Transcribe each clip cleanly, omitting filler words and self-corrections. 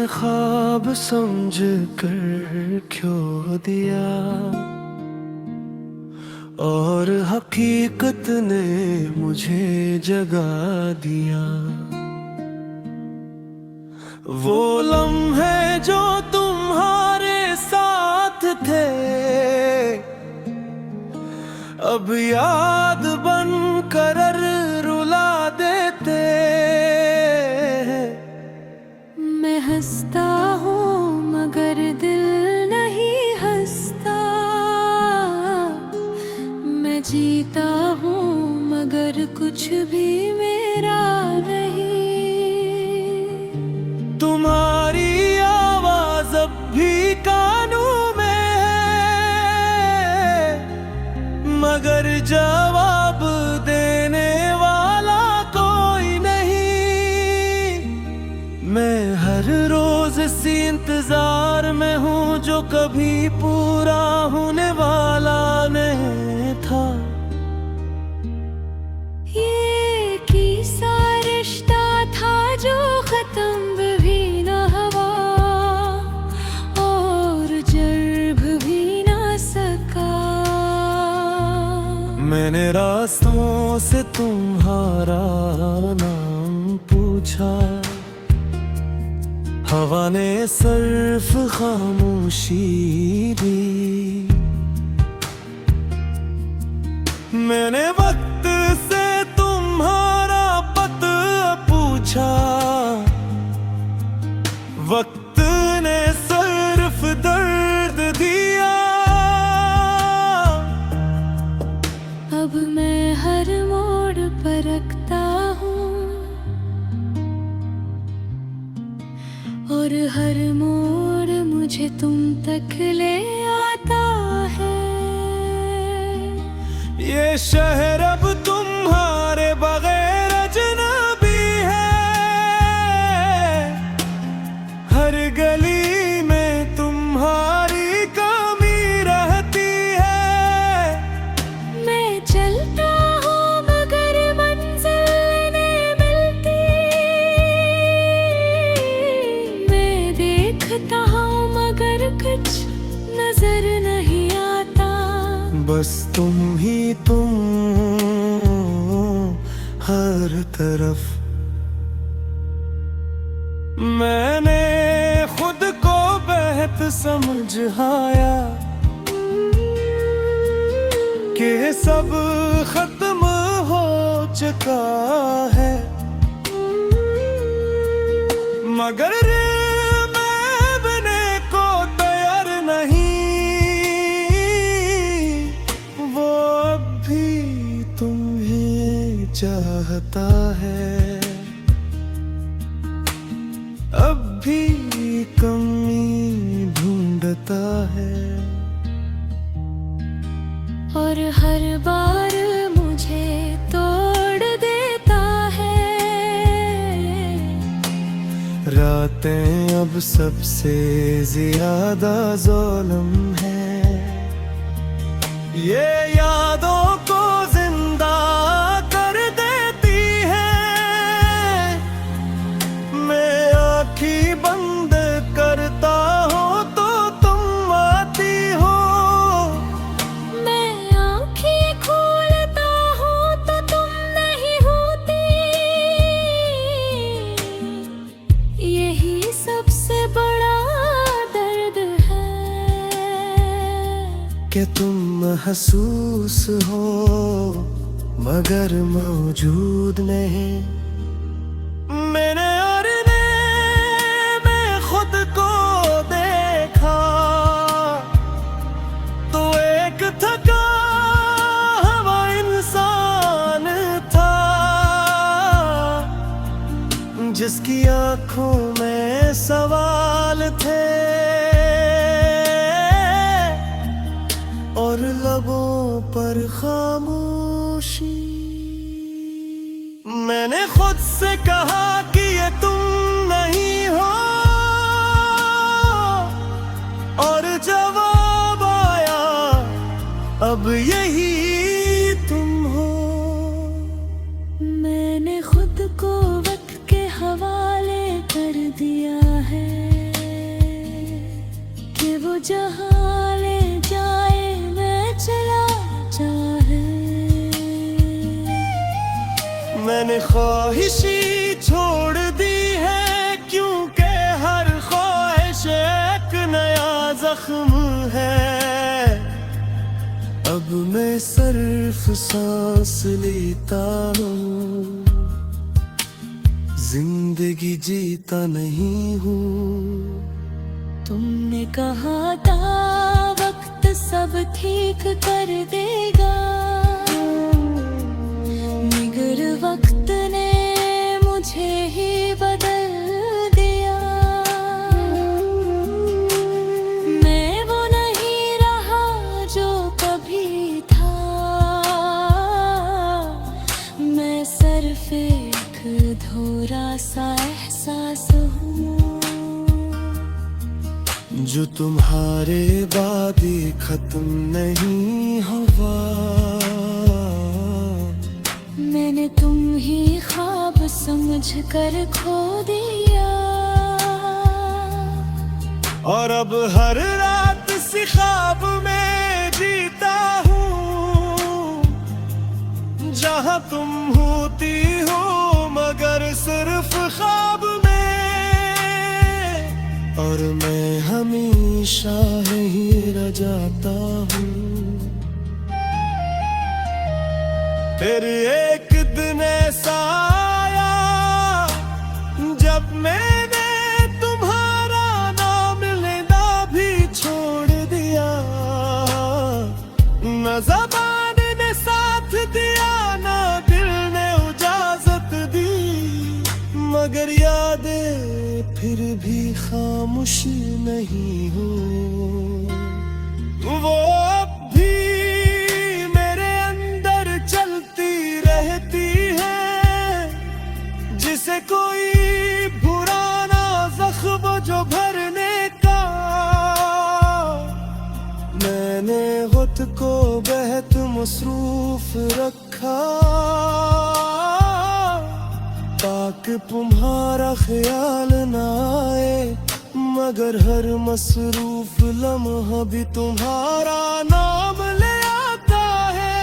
ख्वाब समझ कर खो दिया और हकीकत ने मुझे जगा दिया। वो लम्हे जो तुम्हारे साथ थे अब याद बन कर रुला देते। मैं हंसता हूँ मगर दिल नहीं हंसता, मैं जीता हूँ मगर कुछ भी मेरा नहीं। तुम्हारी आवाज अब भी कानों में है मगर जवाब देने वाला कोई नहीं। मैं हर रोज इसी इंतजार में हूँ जो कभी पूरा होने वाला नहीं था। ये किस्सा रिश्ता था जो खत्म भी न हुआ और जर्ब भी न सका। मैंने रास्तों से तुम्हारा नाम पूछा, हवा ने सिर्फ खामोशी दी। मैंने वक्त से तुम्हारा पता पूछा, वक्त ने सिर्फ दर्द दिया। अब मैं हर मोड़ पर रखता हूँ और हर मोड़ मुझे तुम तक ले आता है। ये शहर अब तुम्हारे बगैर अजनबी है, हर गली में तुम्हारी कमी रहती है। मैं चलता हूँ मगर मंजिल नहीं मिलती, मैं देखता हूँ मगर कुछ नजर नहीं आता। बस तुम ही तुम हर तरफ। मैंने खुद को बेहद समझ आया कि सब खत्म हो चुका है मगर मैं बने को तैयार नहीं। वो अब भी तुम्हें चाहता है, अब भी कमी ढूंढता है। और हर बार मुझे तोड़ देता है। रातें अब सबसे ज्यादा ज़ुल्म है, ये यादों को जिंदा कर देती है। मैं आँखें बंद करता हूँ तो तुम आती हो, मैं आँखें खोलता हूँ तो तुम नहीं होती। यही सबसे बड़ा दर्द है कि तुम महसूस हो मगर मौजूद नहीं। मैंने और मैं खुद को देखा तो एक थका हुआ इंसान था जिसकी आंखों में सवाल थे और लबों पर खामोशी। मैंने खुद से कहा कि ये तुम नहीं हो और जवाब आया अब यही तुम हो। मैंने खुद को वक्त के हवाले कर दिया है। मैंने ख्वाहिशी छोड़ दी है, क्योंकि हर ख्वाहिश एक नया जख्म है। अब मैं सिर्फ सांस लेता हूँ, जिंदगी जीता नहीं हूँ। तुमने कहा था वक्त सब ठीक कर देगा, मगर वक्त ने मुझे ही बदल दिया। मैं वो नहीं रहा जो कभी था, मैं सिर्फ एक अधूरा सा एहसास हूँ, जो तुम्हारे बाद खत्म नहीं हुआ। मैंने तुम ही ख्वाब समझ कर खो दिया, और अब हर रात सी ख्वाब में जीता हूँ, जहाँ तुम होती हो मगर सिर्फ ख्वाब में। और मैं हमेशा ही रह जाता हूँ। फिर एक दिन ऐसा आया जब मैंने तुम्हारा नाम लेना भी छोड़ दिया। न ज़बान ने साथ दिया, न दिल ने इजाजत दी, मगर यादें फिर भी खामोश नहीं हूँ। वो अब भी मेरे अंदर चलती रहती है, जिसे कोई पुराना जख्म जो भरने का। मैंने खुद को बेहद मसरूफ रखा, ताकि तुम्हारा ख्याल ना आए, मगर हर मसरूफ लम्हा भी तुम्हारा नाम ले आता है।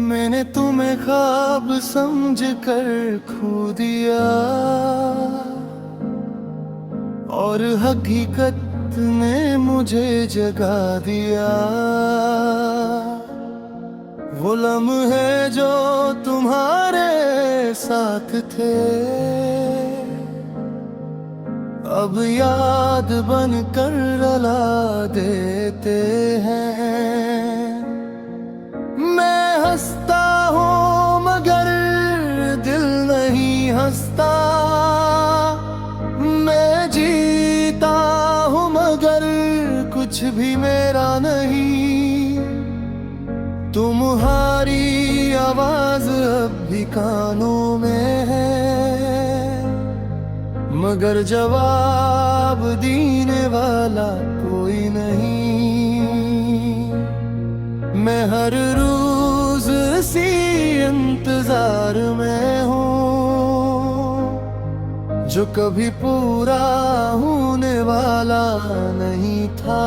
मैंने तुम्हें ख्वाब समझ कर खो दिया, और हकीकत ने मुझे जगा दिया। वो लम्हे जो तुम्हारे साथ थे, अब याद बन कर रुला देते हैं। मैं हंसता हूँ मगर दिल नहीं हंसता, मैं जीता हूँ मगर कुछ भी मेरा नहीं। तुम्हारी आवाज अब भी कानों में है, मगर जवाब देने वाला कोई नहीं। मैं हर रोज सी इंतजार में हूँ, जो कभी पूरा होने वाला नहीं था।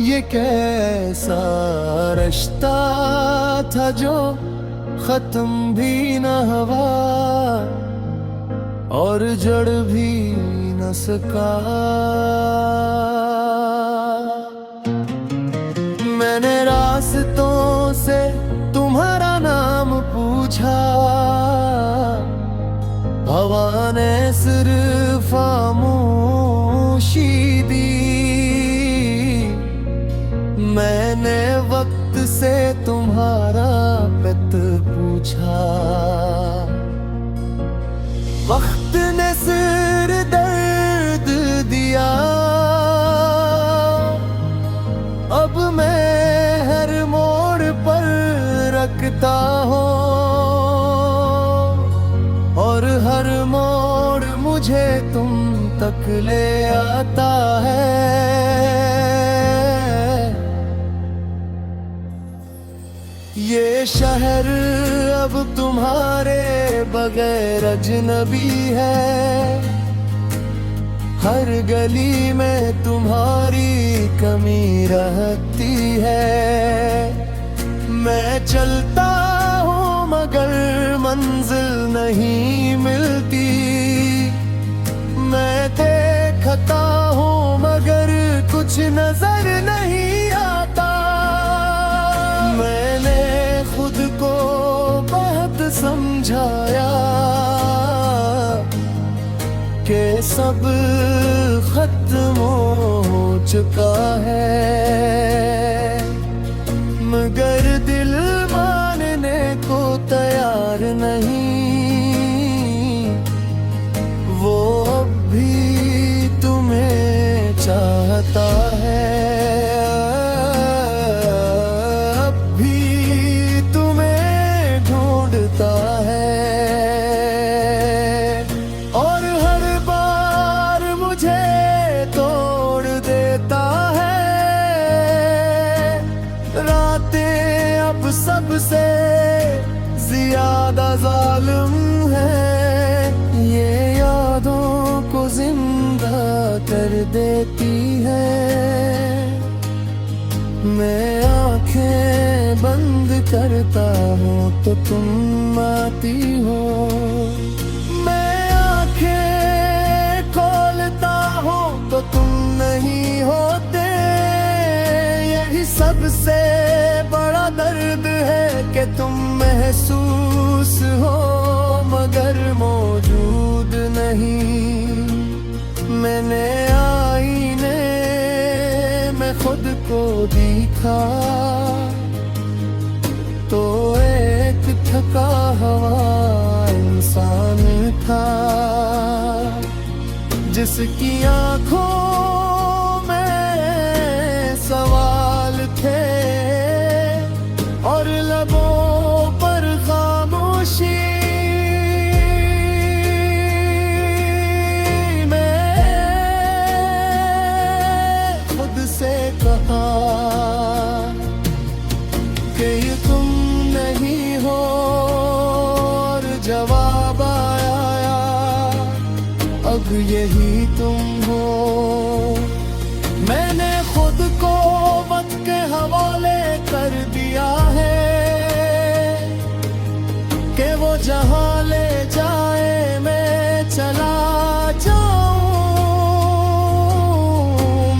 ये कैसा रिश्ता था जो खत्म भी न हुआ, और जड़ भी न सका। मैंने रास्तों से तुम्हारा नाम पूछा, हवा ने सिर्फ खामोशी दी। मैंने वक्त से तुम्हारा पेट पूछा, वक्त ने सिर दर्द दिया। अब मैं हर मोड़ पर रखता हूँ, और हर मोड़ मुझे तुम तक ले आता है। ये शहर अब तुम्हारे बगैर अजनबी है, हर गली में तुम्हारी कमी रहती है। मैं चलता हूँ मगर मंजिल नहीं मिलती, मैं देखता हूँ मगर कुछ नजर नहीं आता। मैंने खुद को बहुत समझाया कि सब खत्म हो चुका है, मगर दिल मानने को तैयार नहीं। वो अब भी तुम्हें चाहता है, अब भी तुम्हें ढूंढता है, और हर बार मुझे तोड़ देता है। रातें अब सबसे ज्यादा जालिम है, ये यादों को जिंदा कर देती है। मैं आंखें बंद करता हूँ तो तुम आती हो, मैं आंखें खोलता हूँ तो तुम नहीं होते। यही सबसे बड़ा दर्द है कि तुम महसूस हो मगर मौजूद नहीं। मैंने आईने में खुद को देखा तो एक थका हुआ इंसान था, जिसकी आंखों में सवाल थे और लबों पर खामोशी। मैं खुद से कहा कि ये तुम नहीं हो, और जवाब आया अब यही तुम हो। मैंने खुद को वक्त के हवाले कर दिया है कि वो जहां ले जाए मैं चला जाऊं।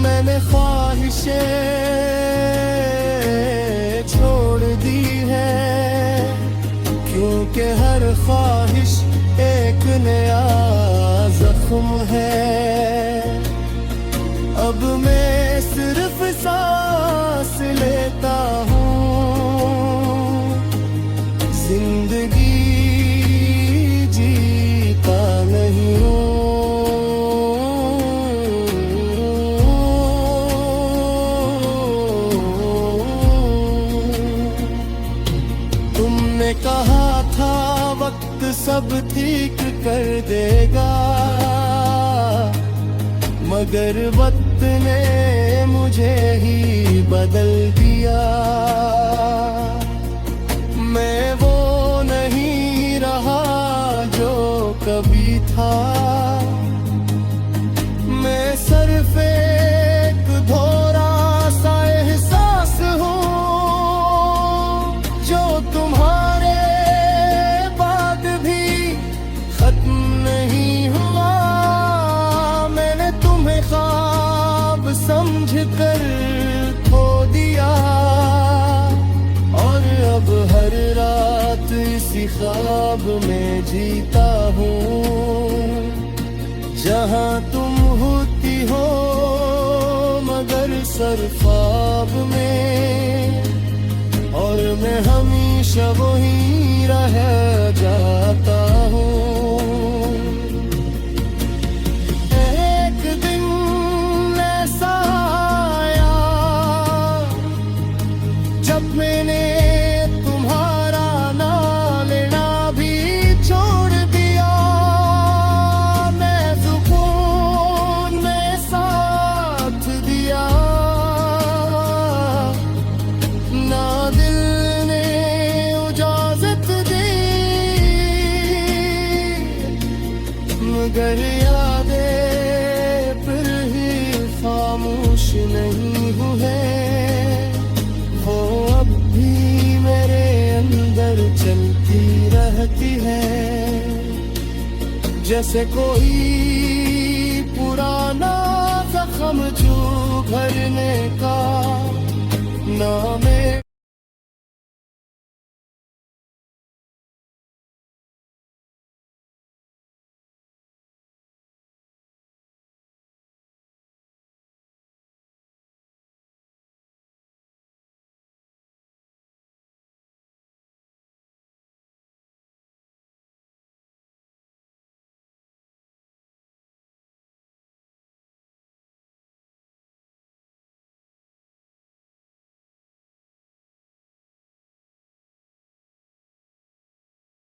मैंने ख्वाहिशें छोड़ दी है, क्योंकि हर ख्वाहिश एक नया जख्म है। अब मैं सिर्फ सांस लेता हूँ, जिंदगी जीता नहीं हूँ। तुमने कहा था वक्त सब ठीक कर देगा, मगर वक्त ने मुझे ही बदल दिया। मैं वो नहीं रहा जो कभी था, मैं सिर्फ एक धोरा सा एहसास हूँ जो तुम्हारे बाद भी खत्म नहीं हुआ। मैंने तुम्हें ख्वाब समझ कर खो दिया, और अब हर रात इसी ख्वाब में जीता हूँ, जहाँ तुम होती हो मगर सर ख्वाब में, और मैं हमेशा वही रह जाता हूँ। एक दिन ऐसा आया जब मैंने तुम्हारा नाम लेना भी छोड़ दिया। मैं सुकून में साथ दिया, ना दिल ने मगर यादें फिर ही खामोश नहीं हुए, वो अब भी मेरे अंदर चलती रहती है। जैसे कोई पुराना जख्म जो भरने का नाम